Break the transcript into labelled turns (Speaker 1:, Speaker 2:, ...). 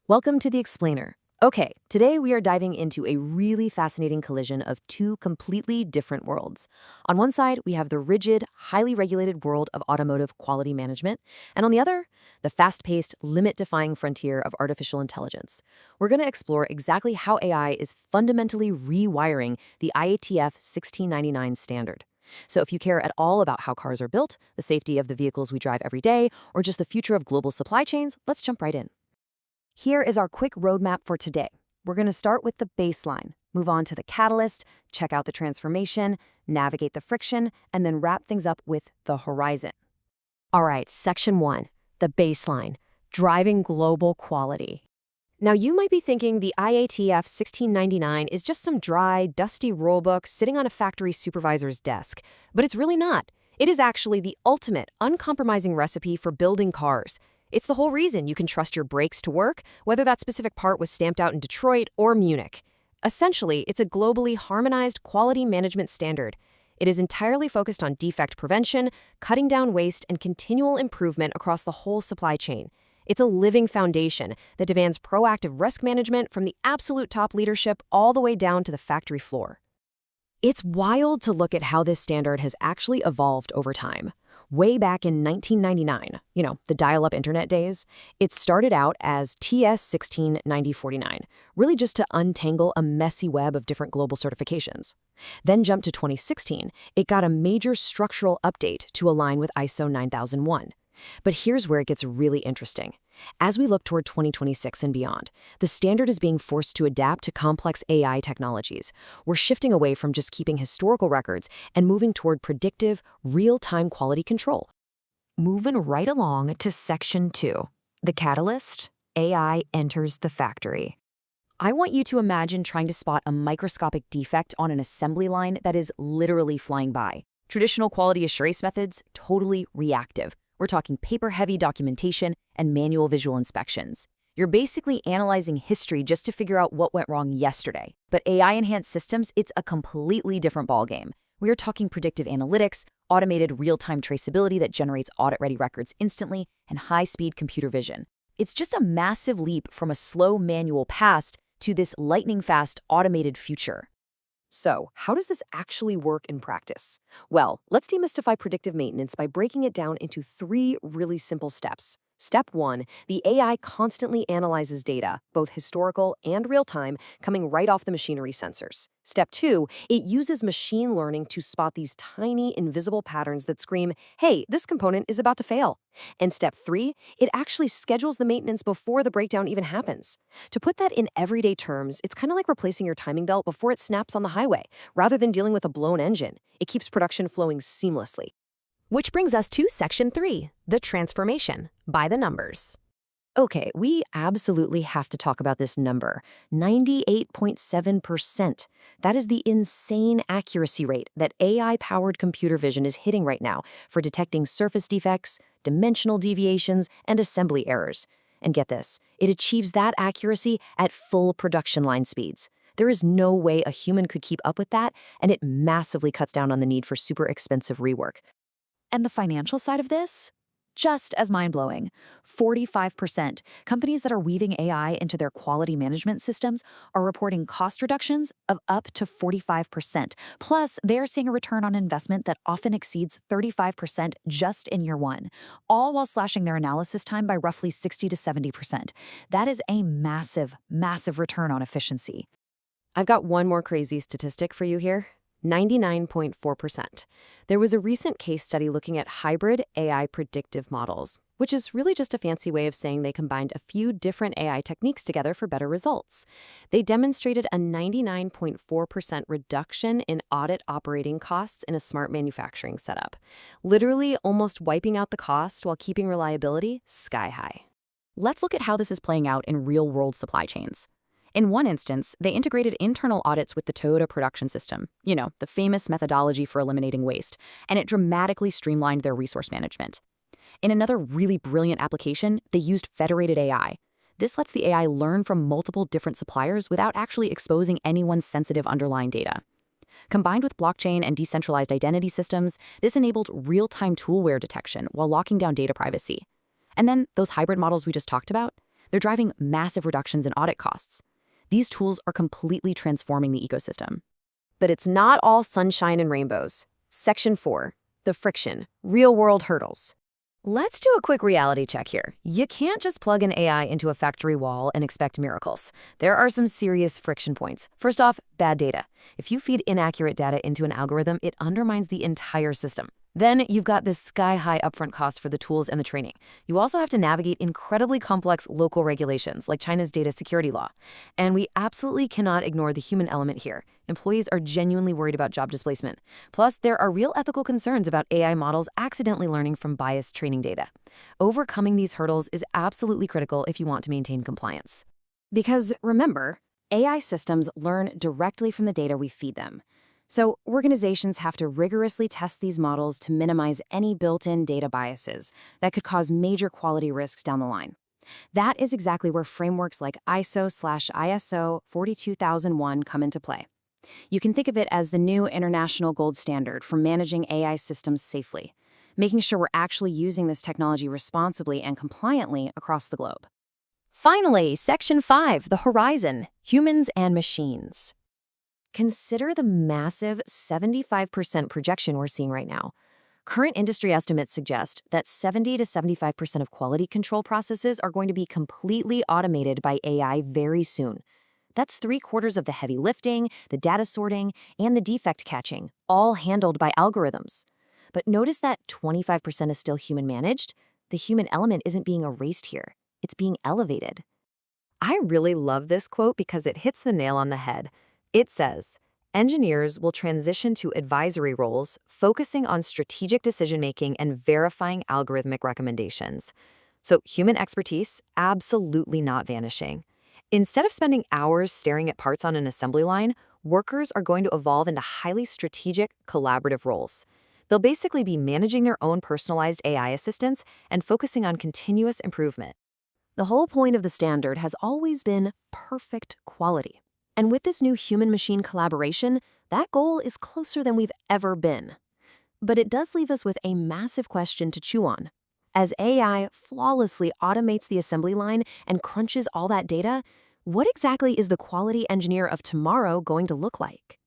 Speaker 1: Welcome to the Explainer. Okay, today we are diving into a really fascinating collision of two completely different worlds. On one side, we have the rigid, highly regulated world of automotive quality management, and on the other, the fast-paced, limit-defying frontier of artificial intelligence. We're going to explore exactly how AI is fundamentally rewiring the IATF 1699 standard. So if you care at all about how cars are built, the safety of the vehicles we drive every day, or just the future of global supply chains, let's jump right in. Here is our quick roadmap for today. We're going to start with the baseline, move on to the catalyst, check out the transformation, navigate the friction, and then wrap things up with the horizon. All right, section 1, the baseline, driving global quality. Now, you might be thinking the IATF 1699 is just some dry, dusty rulebook sitting on a factory supervisor's desk, but it's really not. It is actually the ultimate, uncompromising recipe for building cars. It's the whole reason you can trust your brakes to work, whether that specific part was stamped out in Detroit or Munich. Essentially, it's a globally harmonized quality management standard. It is entirely focused on defect prevention, cutting down waste, and continual improvement across the whole supply chain. It's a living foundation that demands proactive risk management from the absolute top leadership all the way down to the factory floor. It's wild to look at how this standard has actually evolved over time. Way back in 1999, the dial-up internet days, it started out as TS 169049, really just to untangle a messy web of different global certifications. Then jumped to 2016, it got a major structural update to align with ISO 9001. But here's where it gets really interesting. As we look toward 2026 and beyond, the standard is being forced to adapt to complex AI technologies. We're shifting away from just keeping historical records and moving toward predictive, real-time quality control. Moving right along to Section 2, the catalyst, AI enters the factory. I want you to imagine trying to spot a microscopic defect on an assembly line that is literally flying by. Traditional quality assurance methods, totally reactive. We're talking paper-heavy documentation and manual visual inspections. You're basically analyzing history just to figure out what went wrong yesterday. But AI-enhanced systems, it's a completely different ballgame. We are talking predictive analytics, automated real-time traceability that generates audit-ready records instantly, and high-speed computer vision. It's just a massive leap from a slow manual past to this lightning-fast automated future. So, how does this actually work in practice? Well, let's demystify predictive maintenance by breaking it down into 3 really simple steps. Step 1, the AI constantly analyzes data, both historical and real-time, coming right off the machinery sensors. Step 2, it uses machine learning to spot these tiny, invisible patterns that scream, hey, this component is about to fail. And step 3, it actually schedules the maintenance before the breakdown even happens. To put that in everyday terms, it's kind of like replacing your timing belt before it snaps on the highway. Rather than dealing with a blown engine, it keeps production flowing seamlessly. Which brings us to Section 3, the transformation, by the numbers. Okay, we absolutely have to talk about this number, 98.7%. That is the insane accuracy rate that AI-powered computer vision is hitting right now for detecting surface defects, dimensional deviations, and assembly errors. And get this, it achieves that accuracy at full production line speeds. There is no way a human could keep up with that, and it massively cuts down on the need for super expensive rework. And the financial side of this? Just as mind-blowing. 45%. Companies that are weaving AI into their quality management systems are reporting cost reductions of up to 45%. Plus, they are seeing a return on investment that often exceeds 35% just in year 1, all while slashing their analysis time by roughly 60 to 70%. That is a massive, massive return on efficiency. I've got one more crazy statistic for you here. 99.4%. There was a recent case study looking at hybrid AI predictive models, which is really just a fancy way of saying they combined a few different AI techniques together for better results. They demonstrated a 99.4% reduction in audit operating costs in a smart manufacturing setup, literally almost wiping out the cost while keeping reliability sky high. Let's look at how this is playing out in real-world supply chains. In one instance, they integrated internal audits with the Toyota production system, the famous methodology for eliminating waste, and it dramatically streamlined their resource management. In another really brilliant application, they used federated AI. This lets the AI learn from multiple different suppliers without actually exposing anyone's sensitive underlying data. Combined with blockchain and decentralized identity systems, this enabled real-time toolware detection while locking down data privacy. And then those hybrid models we just talked about? They're driving massive reductions in audit costs. These tools are completely transforming the ecosystem. But it's not all sunshine and rainbows. Section 4, the friction, real-world hurdles. Let's do a quick reality check here. You can't just plug an AI into a factory wall and expect miracles. There are some serious friction points. First off, bad data. If you feed inaccurate data into an algorithm, it undermines the entire system. Then you've got this sky-high upfront cost for the tools and the training. You also have to navigate incredibly complex local regulations like China's data security law. And we absolutely cannot ignore the human element here. Employees are genuinely worried about job displacement. Plus, there are real ethical concerns about AI models accidentally learning from biased training data. Overcoming these hurdles is absolutely critical if you want to maintain compliance. Because remember, AI systems learn directly from the data we feed them. So organizations have to rigorously test these models to minimize any built-in data biases that could cause major quality risks down the line. That is exactly where frameworks like ISO/ISO 42001 come into play. You can think of it as the new international gold standard for managing AI systems safely, making sure we're actually using this technology responsibly and compliantly across the globe. Finally, Section 5, the horizon, humans and machines. Consider the massive 75% projection we're seeing right now. Current industry estimates suggest that 70 to 75% of quality control processes are going to be completely automated by AI very soon. That's 3/4 of the heavy lifting, the data sorting, and the defect catching, all handled by algorithms. But notice that 25% is still human managed. The human element isn't being erased here. It's being elevated. I really love this quote because it hits the nail on the head. It says, engineers will transition to advisory roles, focusing on strategic decision-making and verifying algorithmic recommendations. So human expertise, absolutely not vanishing. Instead of spending hours staring at parts on an assembly line, workers are going to evolve into highly strategic, collaborative roles. They'll basically be managing their own personalized AI assistants and focusing on continuous improvement. The whole point of the standard has always been perfect quality. And with this new human-machine collaboration, that goal is closer than we've ever been. But it does leave us with a massive question to chew on. As AI flawlessly automates the assembly line and crunches all that data, what exactly is the quality engineer of tomorrow going to look like?